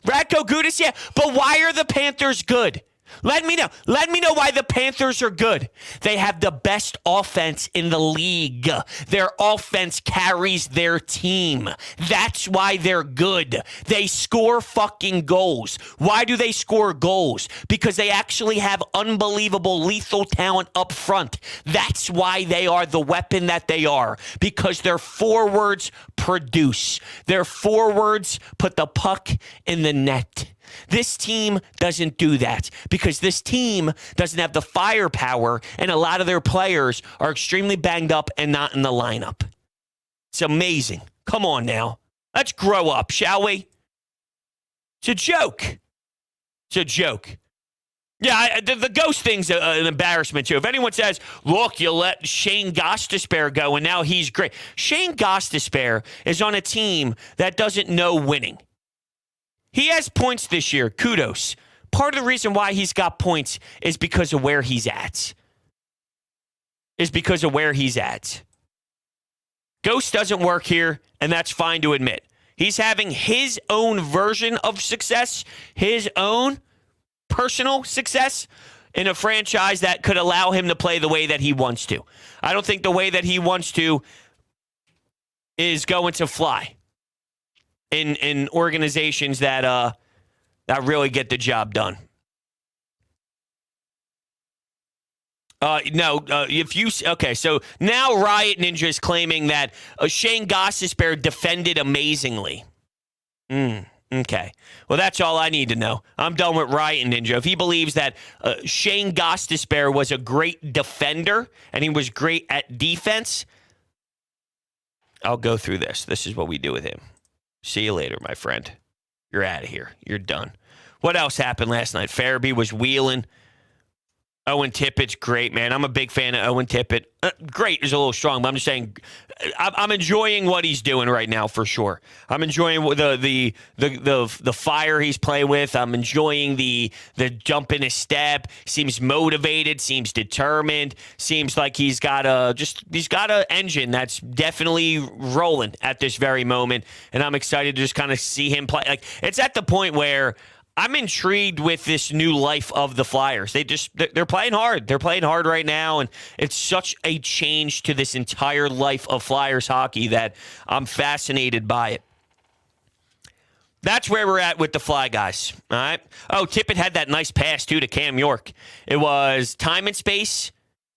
Speaker 1: Radko Gudas, yeah, but why are the Panthers good? Let me know. Let me know why the Panthers are good. They have the best offense in the league. Their offense carries their team. That's why they're good. They score fucking goals. Why do they score goals? Because they actually have unbelievable lethal talent up front. That's why they are the weapon that they are. Because their forwards produce. Their forwards put the puck in the net. This team doesn't do that because this team doesn't have the firepower, and a lot of their players are extremely banged up and not in the lineup. It's amazing. Come on now. Let's grow up, shall we? It's a joke. Yeah, the ghost thing's an embarrassment, too. If anyone says, look, you let Shane Gostisbehere go, and now he's great. Shane Gostisbehere is on a team that doesn't know winning. He has points this year. Kudos. Part of the reason why he's got points is because of where he's at. Ghost doesn't work here, and that's fine to admit. He's having his own version of success, his own personal success in a franchise that could allow him to play the way that he wants to. I don't think the way that he wants to is going to fly. in organizations that really get the job done. So now Riot Ninja is claiming that Shane Gostisbehere defended amazingly. Okay. Well, that's all I need to know. I'm done with Riot Ninja. If he believes that Shane Gostisbehere was a great defender and he was great at defense, I'll go through this. This is what we do with him. See you later, my friend. You're out of here. You're done. What else happened last night? Farabee was wheeling. Owen Tippett's great, man. I'm a big fan of Owen Tippett. Great is a little strong, but I'm just saying I'm enjoying what he's doing right now for sure. I'm enjoying the fire he's playing with. I'm enjoying the jump in his step. Seems motivated, seems determined, seems like he's got a engine that's definitely rolling at this very moment. And I'm excited to just kind of see him play. Like, it's at the point where I'm intrigued with this new life of the Flyers. They're playing hard. They're playing hard right now, and it's such a change to this entire life of Flyers hockey that I'm fascinated by it. That's where we're at with the Fly guys. All right. Oh, Tippett had that nice pass, too, to Cam York. It was time and space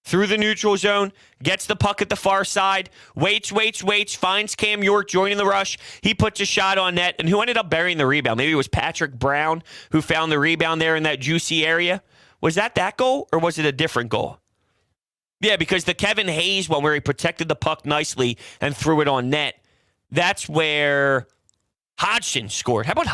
Speaker 1: through the neutral zone, gets the puck at the far side, waits, finds Cam York joining the rush. He puts a shot on net, and who ended up burying the rebound? Maybe it was Patrick Brown who found the rebound there in that juicy area. Was that goal, or was it a different goal? Yeah, because the Kevin Hayes one where he protected the puck nicely and threw it on net, that's where Hodgson scored. How about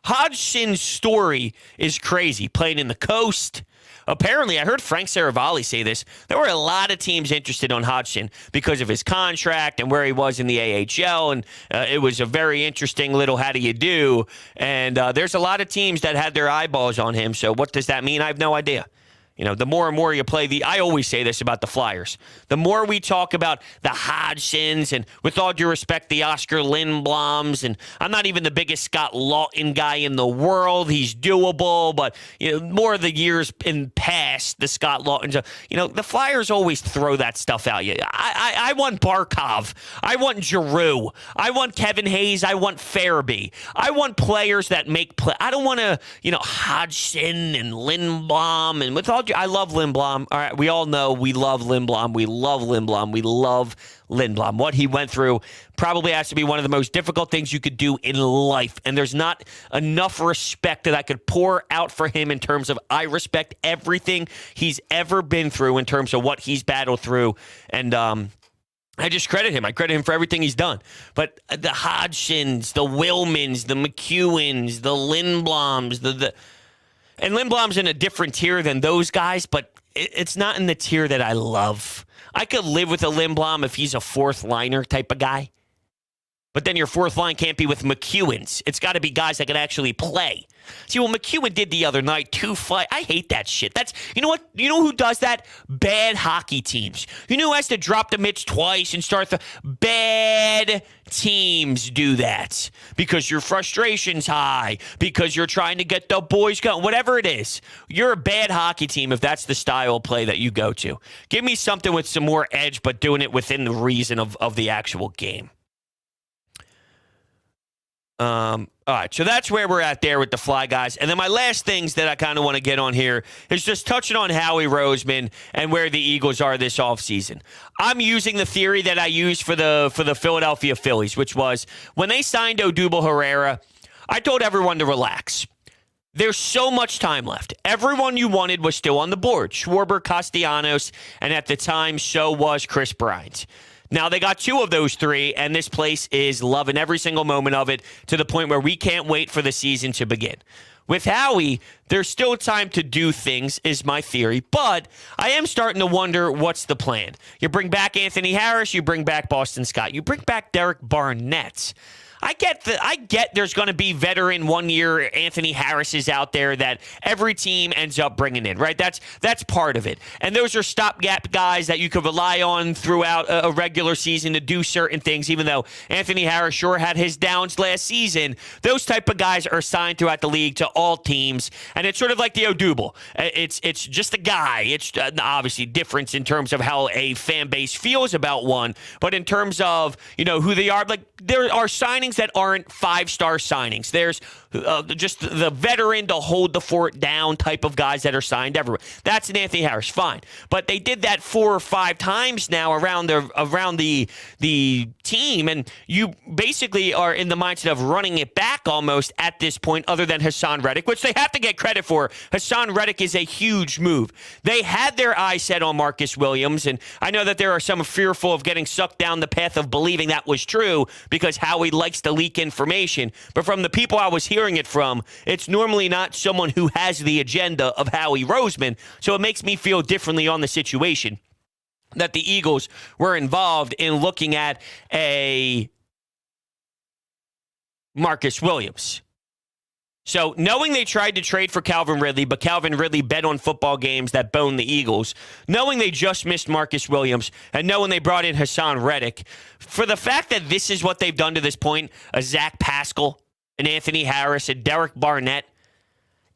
Speaker 1: Hodgson's story is crazy, playing in the coast. Apparently, I heard Frank Saravalli say this. There were a lot of teams interested on Hodgson because of his contract and where he was in the AHL, and it was a very interesting little how do you do. And there's a lot of teams that had their eyeballs on him. So what does that mean? I have no idea. You know, the more and more you play I always say this about the Flyers. The more we talk about the Hodgsons and, with all due respect, the Oscar Lindbloms, and I'm not even the biggest Scott Laughton guy in the world. He's doable, but, you know, more of the years in past, the Scott Laughton, you know, the Flyers always throw that stuff out. I want Barkov. I want Giroux. I want Kevin Hayes. I want Farabee. I want players that make play. I don't want to, Hodgson and Lindblom, and with all I love Lindblom. All right, we all know we love Lindblom. We love Lindblom. We love Lindblom. What he went through probably has to be one of the most difficult things you could do in life. And there's not enough respect that I could pour out for him in terms of I respect everything he's ever been through in terms of what he's battled through. And I just credit him. I credit him for everything he's done. But the Hodgsons, the Willmans, the McEwens, the Lindbloms, and Lindblom's in a different tier than those guys, but it's not in the tier that I love. I could live with a Lindblom if he's a fourth liner type of guy. But then your fourth line can't be with McEwens. It's got to be guys that can actually play. See, what McEwen did the other night, I hate that shit. That's, you know what? You know who does that? Bad hockey teams. You know who has to drop the mitts twice and start bad teams do that because your frustration's high, because you're trying to get the boys going, whatever it is. You're a bad hockey team if that's the style of play that you go to. Give me something with some more edge, but doing it within the reason of the actual game. All right, so that's where we're at there with the Fly guys. And then my last things that I kind of want to get on here is just touching on Howie Roseman and where the Eagles are this offseason. I'm using the theory that I used for the Philadelphia Phillies, which was when they signed Odubel Herrera, I told everyone to relax. There's so much time left. Everyone you wanted was still on the board. Schwarber, Castellanos, and at the time, so was Chris Bryant. Now, they got two of those three, and this place is loving every single moment of it to the point where we can't wait for the season to begin. With Howie, there's still time to do things, is my theory, but I am starting to wonder what's the plan. You bring back Anthony Harris, you bring back Boston Scott, you bring back Derek Barnett. I get there's going to be veteran 1 year Anthony Harris's out there that every team ends up bringing in, right? That's part of it. And those are stopgap guys that you could rely on throughout a regular season to do certain things, even though Anthony Harris sure had his downs last season. Those type of guys are signed throughout the league to all teams, and it's sort of like the Odubel. It's just a guy. It's obviously different in terms of how a fan base feels about one, but in terms of, who they are, like there are signings that aren't five-star signings. There's just the veteran to hold the fort down type of guys that are signed everywhere. That's an Anthony Harris, fine. But they did that 4 or 5 times now around the team, and you basically are in the mindset of running it back almost at this point, other than Hassan Reddick, which they have to get credit for. Hassan Reddick is a huge move. They had their eyes set on Marcus Williams, and I know that there are some fearful of getting sucked down the path of believing that was true because Howie likes to leak information. But from the people I was hearing it from, it's normally not someone who has the agenda of Howie Roseman, so it makes me feel differently on the situation that the Eagles were involved in looking at a Marcus Williams. So knowing they tried to trade for Calvin Ridley, but Calvin Ridley bet on football games that boned the Eagles, knowing they just missed Marcus Williams, and knowing they brought in Hassan Reddick, for the fact that this is what they've done to this point, a Zach Pascal, an Anthony Harris, a Derek Barnett,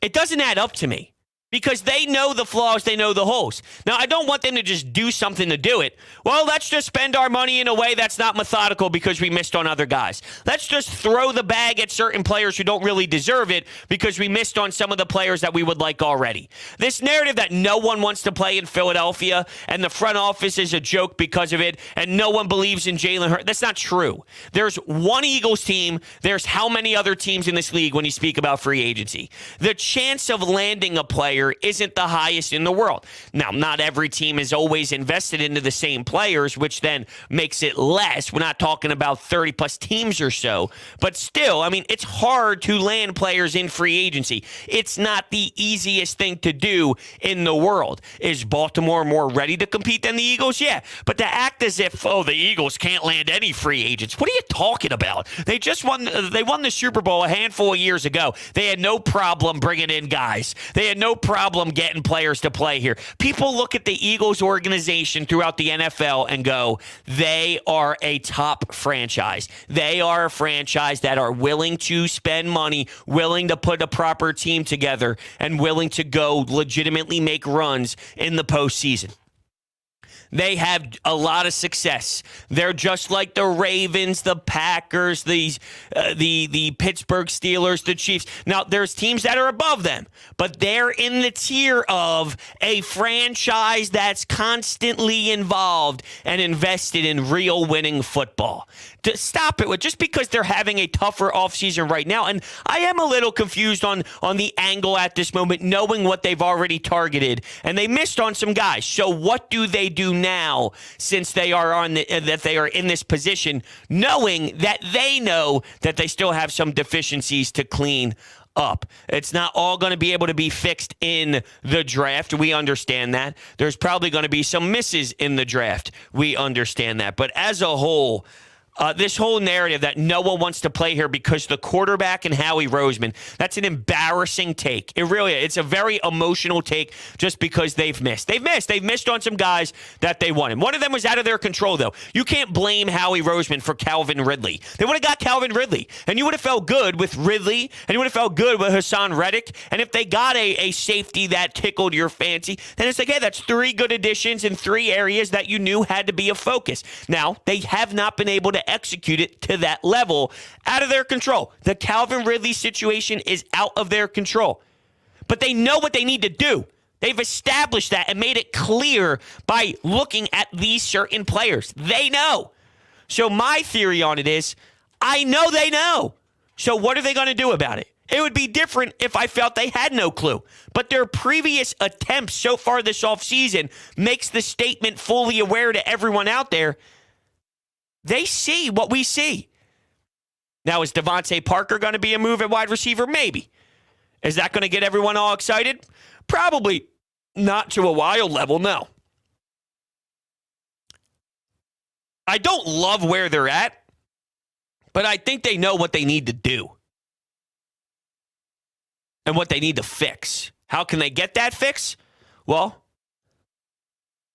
Speaker 1: it doesn't add up to me. Because they know the flaws, they know the holes. Now, I don't want them to just do something to do it. Well, let's just spend our money in a way that's not methodical because we missed on other guys. Let's just throw the bag at certain players who don't really deserve it because we missed on some of the players that we would like already. This narrative that no one wants to play in Philadelphia and the front office is a joke because of it and no one believes in Jalen Hurts, that's not true. There's one Eagles team. There's how many other teams in this league when you speak about free agency? The chance of landing a player isn't the highest in the world. Now, not every team is always invested into the same players, which then makes it less. We're not talking about 30-plus teams or so. But still, I mean, it's hard to land players in free agency. It's not the easiest thing to do in the world. Is Baltimore more ready to compete than the Eagles? Yeah. But to act as if, the Eagles can't land any free agents. What are you talking about? They just won the Super Bowl a handful of years ago. They had no problem bringing in guys. They had no problem getting players to play here. People look at the Eagles organization throughout the NFL and go, they are a top franchise. They are a franchise that are willing to spend money, willing to put a proper team together, and willing to go legitimately make runs in the postseason. They have a lot of success. They're just like the Ravens, the Packers, the Pittsburgh Steelers, the Chiefs. Now, there's teams that are above them, but they're in the tier of a franchise that's constantly involved and invested in real winning football. To stop it with just because they're having a tougher offseason right now. And I am a little confused on the angle at this moment, knowing what they've already targeted. And they missed on some guys. So what do they do now since they are that they are in this position, knowing that they know that they still have some deficiencies to clean up? It's not all going to be able to be fixed in the draft. We understand that. There's probably going to be some misses in the draft. We understand that. But as a whole, this whole narrative that no one wants to play here because the quarterback and Howie Roseman, that's an embarrassing take. It really is. It's a very emotional take just because they've missed. They've missed on some guys that they wanted. One of them was out of their control, though. You can't blame Howie Roseman for Calvin Ridley. They would have got Calvin Ridley, and you would have felt good with Ridley, and you would have felt good with Hassan Reddick. And if they got a safety that tickled your fancy, then it's like, hey, that's 3 good additions in 3 areas that you knew had to be a focus. Now, they have not been able to execute it to that level, out of their control. The Calvin Ridley situation is out of their control. But they know what they need to do. They've established that and made it clear by looking at these certain players. They know. So my theory on it is, I know they know. So what are they going to do about it? It would be different if I felt they had no clue. But their previous attempts so far this offseason makes the statement fully aware to everyone out there. They see what we see. Now, is Devontae Parker going to be a move at wide receiver? Maybe. Is that going to get everyone all excited? Probably not to a wild level, no. I don't love where they're at, But I think they know what they need to do and what they need to fix. How can they get that fix? Well,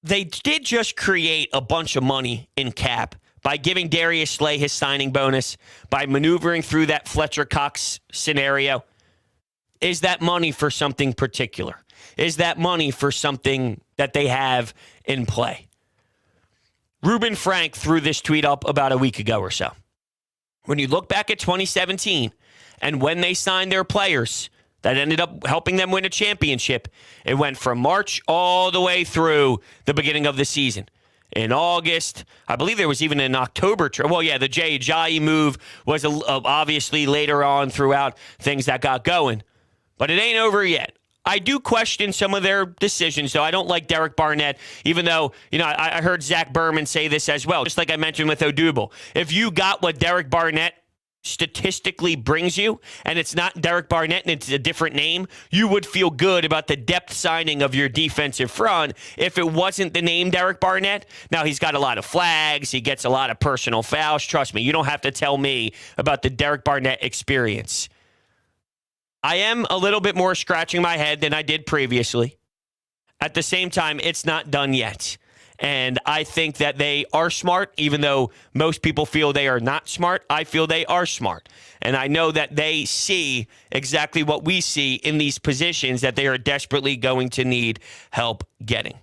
Speaker 1: they did just create a bunch of money in cap by giving Darius Slay his signing bonus, by maneuvering through that Fletcher Cox scenario. Is that money for something particular? Is that money for something that they have in play? Reuben Frank threw this tweet up about a week ago or so. When you look back at 2017 and when they signed their players that ended up helping them win a championship, it went from March all the way through the beginning of the season. In August, I believe there was even an October. The Jay Ajayi move was obviously later on throughout things that got going. But it ain't over yet. I do question some of their decisions, though. I don't like Derek Barnett, even though, I heard Zach Berman say this as well, just like I mentioned with Odubel. If you got what Derek Barnett statistically brings you, and it's not Derek Barnett and it's a different name, you would feel good about the depth signing of your defensive front if it wasn't the name Derek Barnett. Now, he's got a lot of flags. He gets a lot of personal fouls. Trust me, you don't have to tell me about the Derek Barnett experience. I am a little bit more scratching my head than I did previously. At the same time, it's not done yet. And I think that they are smart, even though most people feel they are not smart. I feel they are smart. And I know that they see exactly what we see in these positions that they are desperately going to need help getting.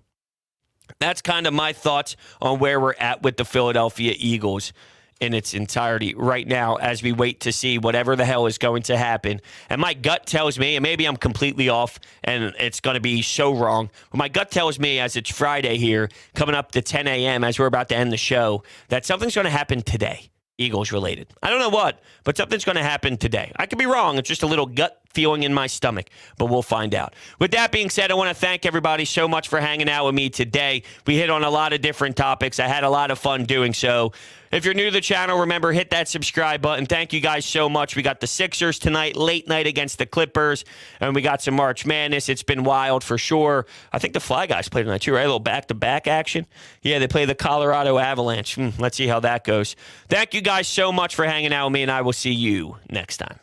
Speaker 1: That's kind of my thoughts on where we're at with the Philadelphia Eagles in its entirety right now as we wait to see whatever the hell is going to happen. And my gut tells me, and maybe I'm completely off and it's going to be so wrong, but my gut tells me as it's Friday here, coming up to 10 a.m. as we're about to end the show, that something's going to happen today, Eagles related. I don't know what, but something's going to happen today. I could be wrong. It's just a little gut feeling in my stomach, but we'll find out. With that being said, I want to thank everybody so much for hanging out with me today. We hit on a lot of different topics. I had a lot of fun doing so. If you're new to the channel, remember, hit that subscribe button. Thank you guys so much. We got the Sixers tonight, late night against the Clippers, and we got some March Madness. It's been wild for sure. I think the Fly Guys play tonight too, right? A little back-to-back action. Yeah, they play the Colorado Avalanche. Let's see how that goes. Thank you guys so much for hanging out with me, and I will see you next time.